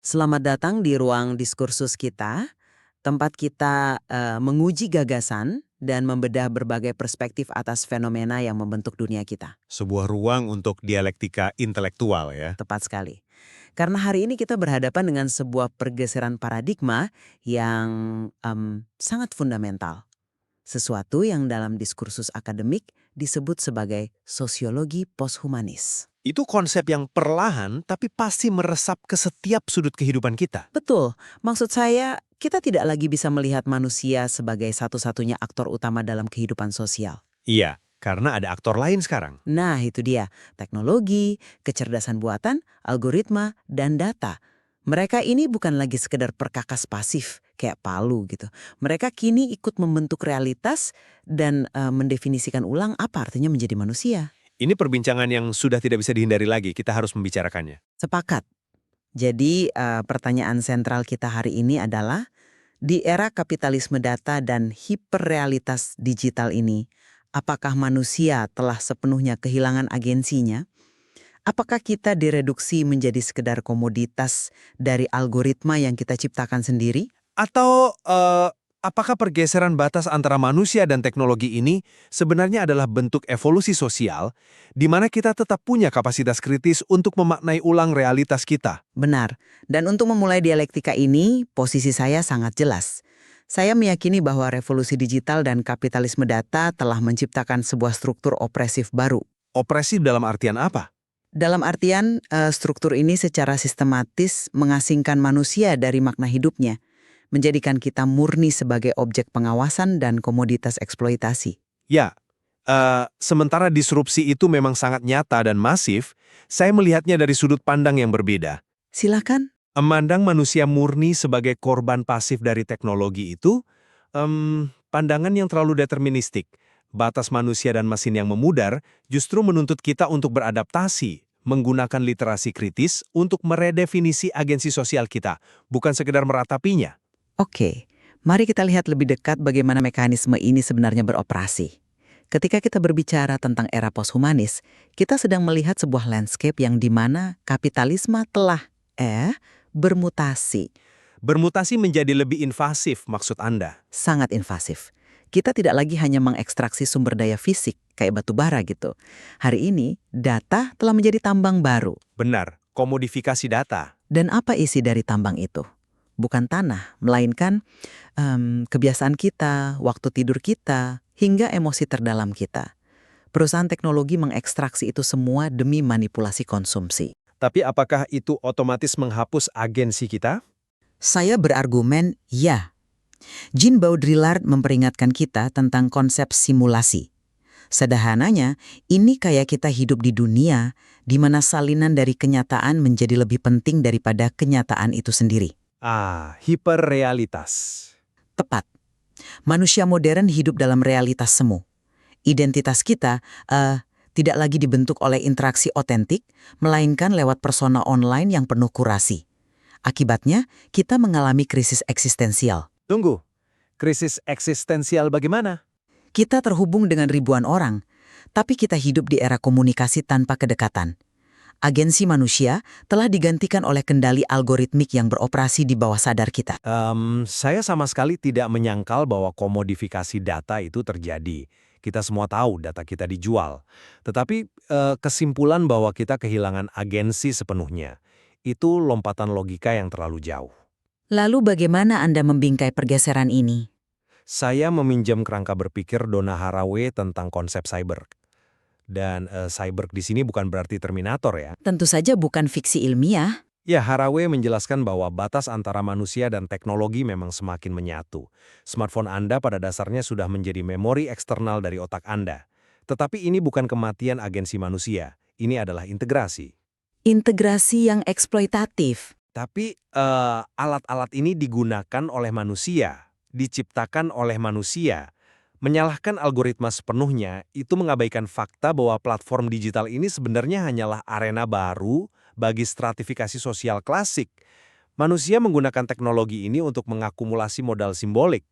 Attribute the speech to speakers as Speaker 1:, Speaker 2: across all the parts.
Speaker 1: Selamat datang di ruang diskursus kita, tempat kita menguji gagasan dan membedah berbagai perspektif atas fenomena yang membentuk dunia kita.
Speaker 2: Sebuah ruang untuk dialektika intelektual ya.
Speaker 1: Tepat sekali. Karena hari ini kita berhadapan dengan sebuah pergeseran paradigma yang sangat fundamental. Sesuatu yang dalam diskursus akademik disebut sebagai sosiologi posthumanis.
Speaker 2: Itu konsep yang perlahan tapi pasti meresap ke setiap sudut kehidupan kita.
Speaker 1: Betul, maksud saya kita tidak lagi bisa melihat manusia sebagai satu-satunya aktor utama dalam kehidupan sosial.
Speaker 2: Iya, karena ada aktor lain sekarang.
Speaker 1: Nah itu dia, teknologi, kecerdasan buatan, algoritma, dan data. Mereka ini bukan lagi sekedar perkakas pasif, kayak palu gitu. Mereka kini ikut membentuk realitas dan mendefinisikan ulang apa artinya menjadi manusia.
Speaker 2: Ini perbincangan yang sudah tidak bisa dihindari lagi, kita harus membicarakannya.
Speaker 1: Sepakat. Jadi pertanyaan sentral kita hari ini adalah, di era kapitalisme data dan hiperrealitas digital ini, apakah manusia telah sepenuhnya kehilangan agensinya? Apakah kita direduksi menjadi sekedar komoditas dari algoritma yang kita ciptakan sendiri?
Speaker 2: Atau apakah pergeseran batas antara manusia dan teknologi ini sebenarnya adalah bentuk evolusi sosial di mana kita tetap punya kapasitas kritis untuk memaknai ulang realitas kita?
Speaker 1: Benar. Dan untuk memulai dialektika ini, posisi saya sangat jelas. Saya meyakini bahwa revolusi digital dan kapitalisme data telah menciptakan sebuah struktur opresif baru.
Speaker 2: Opresif dalam artian apa?
Speaker 1: Dalam artian, struktur ini secara sistematis mengasingkan manusia dari makna hidupnya, menjadikan kita murni sebagai objek pengawasan dan komoditas eksploitasi.
Speaker 2: Ya, sementara disrupsi itu memang sangat nyata dan masif, saya melihatnya dari sudut pandang yang berbeda.
Speaker 1: Silakan.
Speaker 2: Memandang manusia murni sebagai korban pasif dari teknologi itu, pandangan yang terlalu deterministik. Batas manusia dan mesin yang memudar justru menuntut kita untuk beradaptasi, menggunakan literasi kritis untuk meredefinisi agensi sosial kita, bukan sekedar meratapinya.
Speaker 1: Oke, mari kita lihat lebih dekat bagaimana mekanisme ini sebenarnya beroperasi. Ketika kita berbicara tentang era posthumanis, kita sedang melihat sebuah landscape yang dimana kapitalisme telah bermutasi.
Speaker 2: Bermutasi menjadi lebih invasif, maksud Anda?
Speaker 1: Sangat invasif. Kita tidak lagi hanya mengekstraksi sumber daya fisik, kayak batu bara gitu. Hari ini, data telah menjadi tambang baru.
Speaker 2: Benar, komodifikasi data.
Speaker 1: Dan apa isi dari tambang itu? Bukan tanah, melainkan kebiasaan kita, waktu tidur kita, hingga emosi terdalam kita. Perusahaan teknologi mengekstraksi itu semua demi manipulasi konsumsi.
Speaker 2: Tapi apakah itu otomatis menghapus agensi kita?
Speaker 1: Saya berargumen ya. Jean Baudrillard memperingatkan kita tentang konsep simulasi. Sederhananya, ini kayak kita hidup di dunia di mana salinan dari kenyataan menjadi lebih penting daripada kenyataan itu sendiri.
Speaker 2: Hiperrealitas.
Speaker 1: Tepat. Manusia modern hidup dalam realitas semu. Identitas kita tidak lagi dibentuk oleh interaksi otentik, melainkan lewat persona online yang penuh kurasi. Akibatnya, kita mengalami krisis eksistensial.
Speaker 2: Tunggu, krisis eksistensial bagaimana?
Speaker 1: Kita terhubung dengan ribuan orang, tapi kita hidup di era komunikasi tanpa kedekatan. Agensi manusia telah digantikan oleh kendali algoritmik yang beroperasi di bawah sadar kita.
Speaker 2: Saya sama sekali tidak menyangkal bahwa komodifikasi data itu terjadi. Kita semua tahu data kita dijual. Tetapi kesimpulan bahwa kita kehilangan agensi sepenuhnya, itu lompatan logika yang terlalu jauh.
Speaker 1: Lalu bagaimana Anda membingkai pergeseran ini?
Speaker 2: Saya meminjam kerangka berpikir Donna Haraway tentang konsep cyborg. Dan cyborg di sini bukan berarti Terminator ya.
Speaker 1: Tentu saja bukan fiksi ilmiah.
Speaker 2: Ya, Haraway menjelaskan bahwa batas antara manusia dan teknologi memang semakin menyatu. Smartphone Anda pada dasarnya sudah menjadi memori eksternal dari otak Anda. Tetapi ini bukan kematian agensi manusia, ini adalah integrasi.
Speaker 1: Integrasi yang eksploitatif.
Speaker 2: Tapi alat-alat ini digunakan oleh manusia, diciptakan oleh manusia. Menyalahkan algoritma sepenuhnya itu mengabaikan fakta bahwa platform digital ini sebenarnya hanyalah arena baru bagi stratifikasi sosial klasik. Manusia menggunakan teknologi ini untuk mengakumulasi modal simbolik.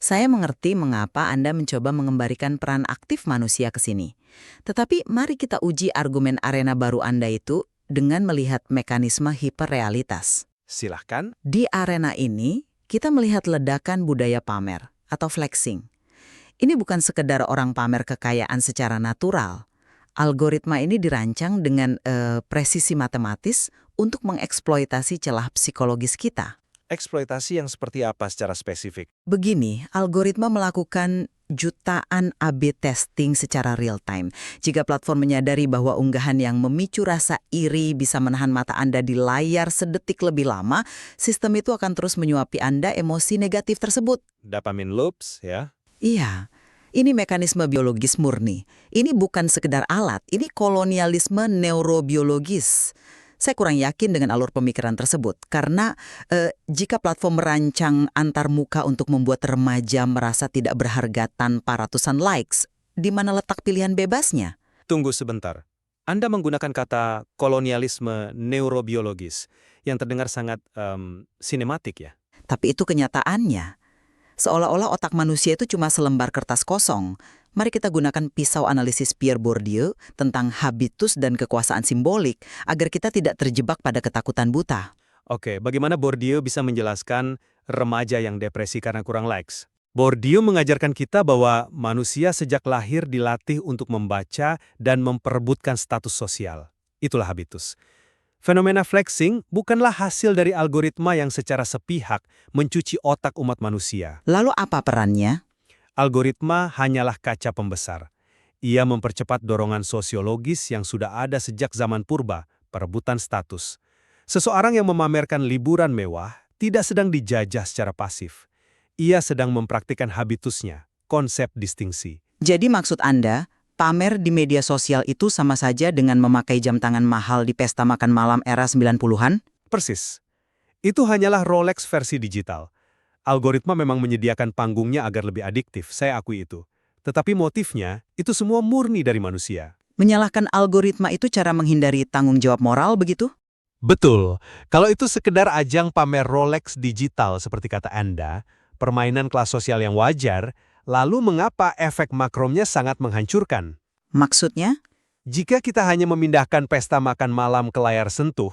Speaker 1: Saya mengerti mengapa Anda mencoba mengembalikan peran aktif manusia ke sini. Tetapi mari kita uji argumen arena baru Anda itu dengan melihat mekanisme hiperrealitas.
Speaker 2: Silahkan.
Speaker 1: Di arena ini, kita melihat ledakan budaya pamer atau flexing. Ini bukan sekedar orang pamer kekayaan secara natural. Algoritma ini dirancang dengan presisi matematis untuk mengeksploitasi celah psikologis kita.
Speaker 2: Eksploitasi yang seperti apa secara spesifik?
Speaker 1: Begini, algoritma melakukan jutaan A/B testing secara real time. Jika platform menyadari bahwa unggahan yang memicu rasa iri bisa menahan mata Anda di layar sedetik lebih lama, sistem itu akan terus menyuapi Anda emosi negatif tersebut.
Speaker 2: Dopamine loops, ya.
Speaker 1: Iya, ini mekanisme biologis murni. Ini bukan sekedar alat, ini kolonialisme neurobiologis. Saya kurang yakin dengan alur pemikiran tersebut, karena jika platform merancang antar muka untuk membuat remaja merasa tidak berharga tanpa ratusan likes, di mana letak pilihan bebasnya?
Speaker 2: Tunggu sebentar. Anda menggunakan kata kolonialisme neurobiologis yang terdengar sangat sinematik ya.
Speaker 1: Tapi itu kenyataannya. Seolah-olah otak manusia itu cuma selembar kertas kosong. Mari kita gunakan pisau analisis Pierre Bourdieu tentang habitus dan kekuasaan simbolik agar kita tidak terjebak pada ketakutan buta.
Speaker 2: Oke, bagaimana Bourdieu bisa menjelaskan remaja yang depresi karena kurang likes? Bourdieu mengajarkan kita bahwa manusia sejak lahir dilatih untuk membaca dan memperebutkan status sosial. Itulah habitus. Fenomena flexing bukanlah hasil dari algoritma yang secara sepihak mencuci otak umat manusia.
Speaker 1: Lalu apa perannya?
Speaker 2: Algoritma hanyalah kaca pembesar. Ia mempercepat dorongan sosiologis yang sudah ada sejak zaman purba, perebutan status. Seseorang yang memamerkan liburan mewah tidak sedang dijajah secara pasif. Ia sedang mempraktikkan habitusnya, konsep distingsi.
Speaker 1: Jadi maksud Anda, pamer di media sosial itu sama saja dengan memakai jam tangan mahal di pesta makan malam era 90-an?
Speaker 2: Persis. Itu hanyalah Rolex versi digital. Algoritma memang menyediakan panggungnya agar lebih adiktif, saya akui itu. Tetapi motifnya, itu semua murni dari manusia.
Speaker 1: Menyalahkan algoritma itu cara menghindari tanggung jawab moral begitu?
Speaker 2: Betul. Kalau itu sekedar ajang pamer Rolex digital seperti kata Anda, permainan kelas sosial yang wajar, lalu mengapa efek makromnya sangat menghancurkan?
Speaker 1: Maksudnya?
Speaker 2: Jika kita hanya memindahkan pesta makan malam ke layar sentuh,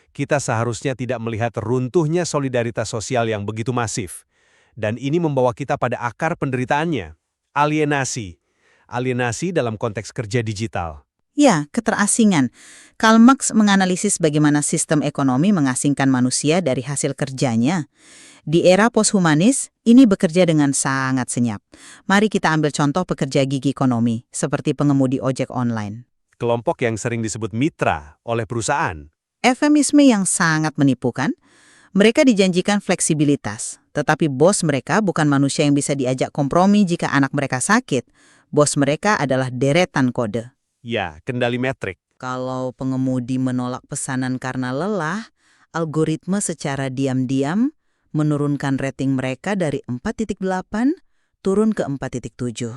Speaker 2: kita seharusnya tidak melihat runtuhnya solidaritas sosial yang begitu masif. Dan ini membawa kita pada akar penderitaannya. Alienasi. Alienasi dalam konteks kerja digital.
Speaker 3: Ya, keterasingan. Karl Marx menganalisis bagaimana sistem ekonomi mengasingkan manusia dari hasil kerjanya. Di era posthumanis, ini bekerja dengan sangat senyap. Mari kita ambil contoh pekerja gig ekonomi, seperti pengemudi ojek online.
Speaker 2: Kelompok yang sering disebut mitra oleh perusahaan.
Speaker 3: Eufemisme yang sangat menipukan. Mereka dijanjikan fleksibilitas, tetapi bos mereka bukan manusia yang bisa diajak kompromi jika anak mereka sakit. Bos mereka adalah deretan kode.
Speaker 2: Ya, kendali metrik.
Speaker 1: Kalau pengemudi menolak pesanan karena lelah, algoritma secara diam-diam menurunkan rating mereka dari 4.8 turun ke 4.7.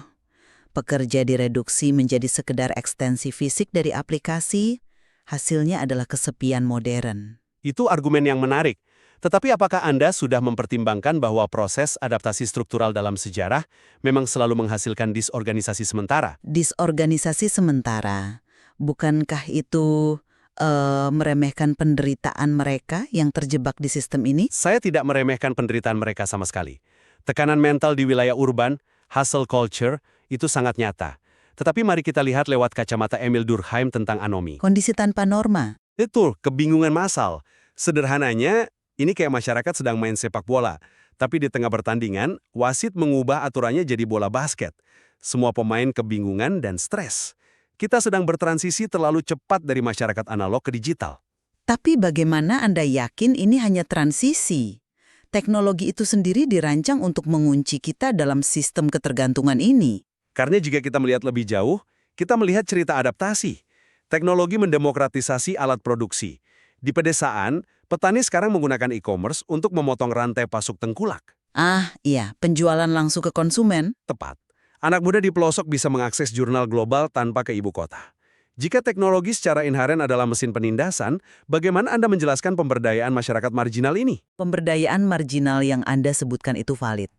Speaker 1: Pekerja direduksi menjadi sekedar ekstensi fisik dari aplikasi, hasilnya adalah kesepian modern.
Speaker 2: Itu argumen yang menarik. Tetapi apakah Anda sudah mempertimbangkan bahwa proses adaptasi struktural dalam sejarah memang selalu menghasilkan disorganisasi sementara?
Speaker 1: Disorganisasi sementara, bukankah itu meremehkan penderitaan mereka yang terjebak di sistem ini?
Speaker 2: Saya tidak meremehkan penderitaan mereka sama sekali. Tekanan mental di wilayah urban, hustle culture, itu sangat nyata. Tetapi mari kita lihat lewat kacamata Emil Durkheim tentang anomi.
Speaker 1: Kondisi tanpa norma.
Speaker 2: Betul, kebingungan massal. Sederhananya, ini kayak masyarakat sedang main sepak bola. Tapi di tengah pertandingan, wasit mengubah aturannya jadi bola basket. Semua pemain kebingungan dan stres. Kita sedang bertransisi terlalu cepat dari masyarakat analog ke digital.
Speaker 1: Tapi bagaimana Anda yakin ini hanya transisi? Teknologi itu sendiri dirancang untuk mengunci kita dalam sistem ketergantungan ini.
Speaker 2: Karena jika kita melihat lebih jauh, kita melihat cerita adaptasi. Teknologi mendemokratisasi alat produksi. Di pedesaan, petani sekarang menggunakan e-commerce untuk memotong rantai pasok tengkulak.
Speaker 1: Ah, iya, penjualan langsung ke konsumen.
Speaker 2: Tepat. Anak muda di pelosok bisa mengakses jurnal global tanpa ke ibu kota. Jika teknologi secara inheren adalah mesin penindasan, bagaimana Anda menjelaskan pemberdayaan masyarakat marginal ini?
Speaker 1: Pemberdayaan marginal yang Anda sebutkan itu valid.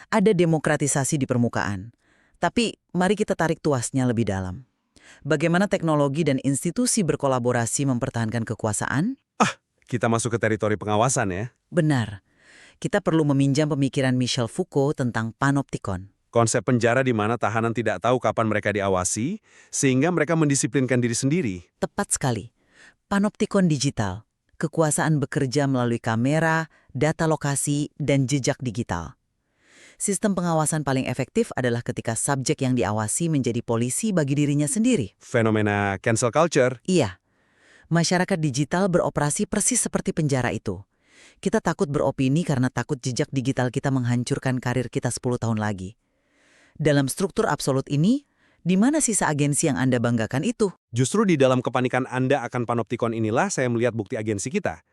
Speaker 1: Ada demokratisasi di permukaan. Tapi mari kita tarik tuasnya lebih dalam. Bagaimana teknologi dan institusi berkolaborasi mempertahankan kekuasaan?
Speaker 2: Kita masuk ke teritori pengawasan ya.
Speaker 1: Benar. Kita perlu meminjam pemikiran Michel Foucault tentang panoptikon.
Speaker 2: Konsep penjara di mana tahanan tidak tahu kapan mereka diawasi, sehingga mereka mendisiplinkan diri sendiri.
Speaker 1: Tepat sekali. Panoptikon digital. Kekuasaan bekerja melalui kamera, data lokasi, dan jejak digital. Sistem pengawasan paling efektif adalah ketika subjek yang diawasi menjadi polisi bagi dirinya sendiri.
Speaker 2: Fenomena cancel culture.
Speaker 1: Iya, masyarakat digital beroperasi persis seperti penjara itu. Kita takut beropini karena takut jejak digital kita menghancurkan karir kita 10 tahun lagi. Dalam struktur absolut ini, di mana sisa agensi yang Anda banggakan itu?
Speaker 2: Justru di dalam kepanikan Anda akan panoptikon inilah saya melihat bukti agensi kita.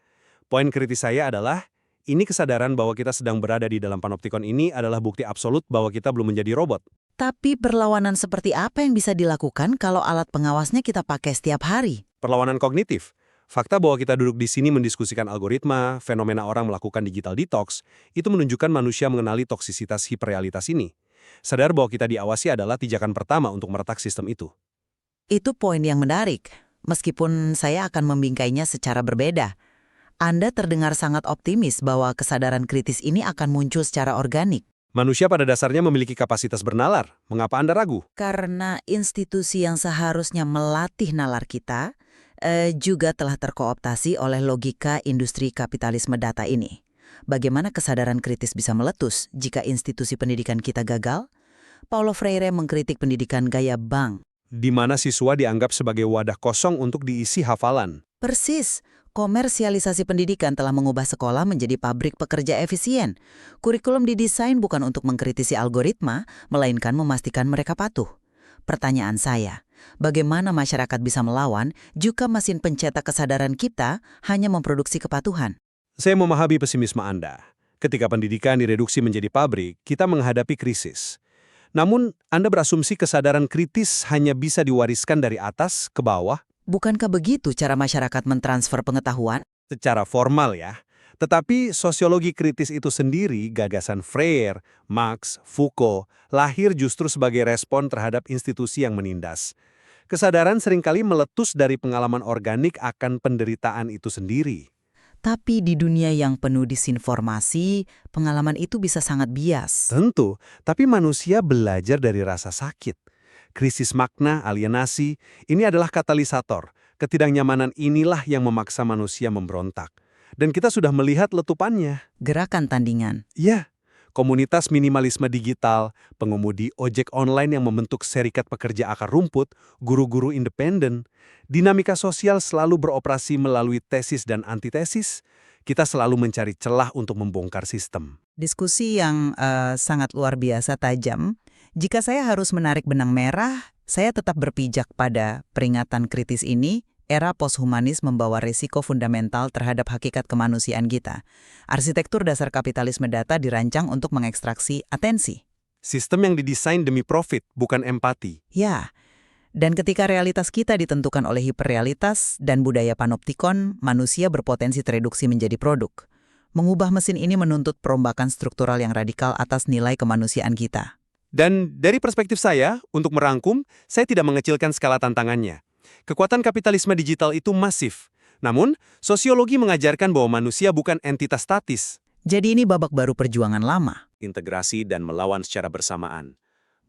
Speaker 2: Poin kritis saya adalah, ini kesadaran bahwa kita sedang berada di dalam panoptikon ini adalah bukti absolut bahwa kita belum menjadi robot.
Speaker 1: Tapi perlawanan seperti apa yang bisa dilakukan kalau alat pengawasnya kita pakai setiap hari?
Speaker 2: Perlawanan kognitif. Fakta bahwa kita duduk di sini mendiskusikan algoritma, fenomena orang melakukan digital detox, itu menunjukkan manusia mengenali toksisitas hiperrealitas ini. Sadar bahwa kita diawasi adalah pijakan pertama untuk meretak sistem itu.
Speaker 1: Itu poin yang menarik. Meskipun saya akan membingkainya secara berbeda. Anda terdengar sangat optimis bahwa kesadaran kritis ini akan muncul secara organik.
Speaker 2: Manusia pada dasarnya memiliki kapasitas bernalar. Mengapa Anda ragu?
Speaker 1: Karena institusi yang seharusnya melatih nalar kita juga telah terkooptasi oleh logika industri kapitalisme data ini. Bagaimana kesadaran kritis bisa meletus jika institusi pendidikan kita gagal? Paulo Freire mengkritik pendidikan gaya bank.
Speaker 2: Di mana siswa dianggap sebagai wadah kosong untuk diisi hafalan.
Speaker 1: Persis, komersialisasi pendidikan telah mengubah sekolah menjadi pabrik pekerja efisien. Kurikulum didesain bukan untuk mengkritisi algoritma, melainkan memastikan mereka patuh. Pertanyaan saya, bagaimana masyarakat bisa melawan jika mesin pencetak kesadaran kita hanya memproduksi kepatuhan?
Speaker 2: Saya memahami pesimisme Anda. Ketika pendidikan direduksi menjadi pabrik, kita menghadapi krisis. Namun, Anda berasumsi kesadaran kritis hanya bisa diwariskan dari atas ke bawah?
Speaker 1: Bukankah begitu cara masyarakat mentransfer pengetahuan?
Speaker 2: Secara formal ya. Tetapi sosiologi kritis itu sendiri, gagasan Freire, Marx, Foucault, lahir justru sebagai respon terhadap institusi yang menindas. Kesadaran seringkali meletus dari pengalaman organik akan penderitaan itu sendiri.
Speaker 1: Tapi di dunia yang penuh disinformasi, pengalaman itu bisa sangat bias.
Speaker 2: Tentu, tapi manusia belajar dari rasa sakit. Krisis makna, alienasi, ini adalah katalisator. Ketidaknyamanan inilah yang memaksa manusia memberontak. Dan kita sudah melihat letupannya.
Speaker 1: Gerakan tandingan.
Speaker 2: Ya, komunitas minimalisme digital, pengemudi ojek online yang membentuk serikat pekerja akar rumput, guru-guru independen. Dinamika sosial selalu beroperasi melalui tesis dan antitesis. Kita selalu mencari celah untuk membongkar sistem.
Speaker 1: Diskusi yang sangat luar biasa tajam. Jika saya harus menarik benang merah, saya tetap berpijak pada peringatan kritis ini. Era posthumanis membawa risiko fundamental terhadap hakikat kemanusiaan kita. Arsitektur dasar kapitalisme data dirancang untuk mengekstraksi atensi.
Speaker 2: Sistem yang didesain demi profit, bukan empati.
Speaker 1: Ya, dan ketika realitas kita ditentukan oleh hiperrealitas dan budaya panoptikon, manusia berpotensi tereduksi menjadi produk. Mengubah mesin ini menuntut perombakan struktural yang radikal atas nilai kemanusiaan kita.
Speaker 2: Dan dari perspektif saya, untuk merangkum, saya tidak mengecilkan skala tantangannya. Kekuatan kapitalisme digital itu masif. Namun, sosiologi mengajarkan bahwa manusia bukan entitas statis.
Speaker 1: Jadi ini babak baru perjuangan lama.
Speaker 2: Integrasi dan melawan secara bersamaan.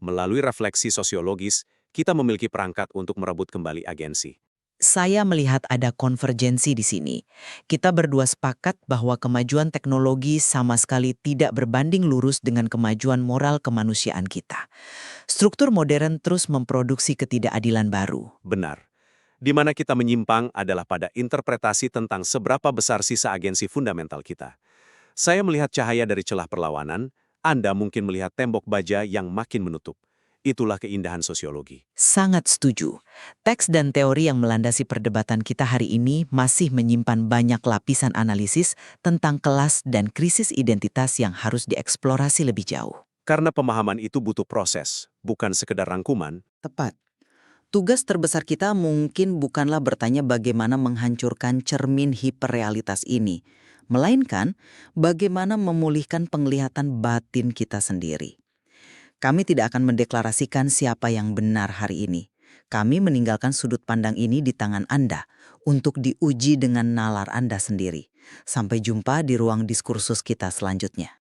Speaker 2: Melalui refleksi sosiologis, kita memiliki perangkat untuk merebut kembali agensi.
Speaker 1: Saya melihat ada konvergensi di sini. Kita berdua sepakat bahwa kemajuan teknologi sama sekali tidak berbanding lurus dengan kemajuan moral kemanusiaan kita. Struktur modern terus memproduksi ketidakadilan baru.
Speaker 2: Benar. Di mana kita menyimpang adalah pada interpretasi tentang seberapa besar sisa agensi fundamental kita. Saya melihat cahaya dari celah perlawanan, Anda mungkin melihat tembok baja yang makin menutup. Itulah keindahan sosiologi.
Speaker 1: Sangat setuju. Teks dan teori yang melandasi perdebatan kita hari ini masih menyimpan banyak lapisan analisis tentang kelas dan krisis identitas yang harus dieksplorasi lebih jauh.
Speaker 2: Karena pemahaman itu butuh proses, bukan sekedar rangkuman.
Speaker 1: Tepat. Tugas terbesar kita mungkin bukanlah bertanya bagaimana menghancurkan cermin hiperrealitas ini, melainkan bagaimana memulihkan penglihatan batin kita sendiri. Kami tidak akan mendeklarasikan siapa yang benar hari ini. Kami meninggalkan sudut pandang ini di tangan Anda untuk diuji dengan nalar Anda sendiri. Sampai jumpa di ruang diskursus kita selanjutnya.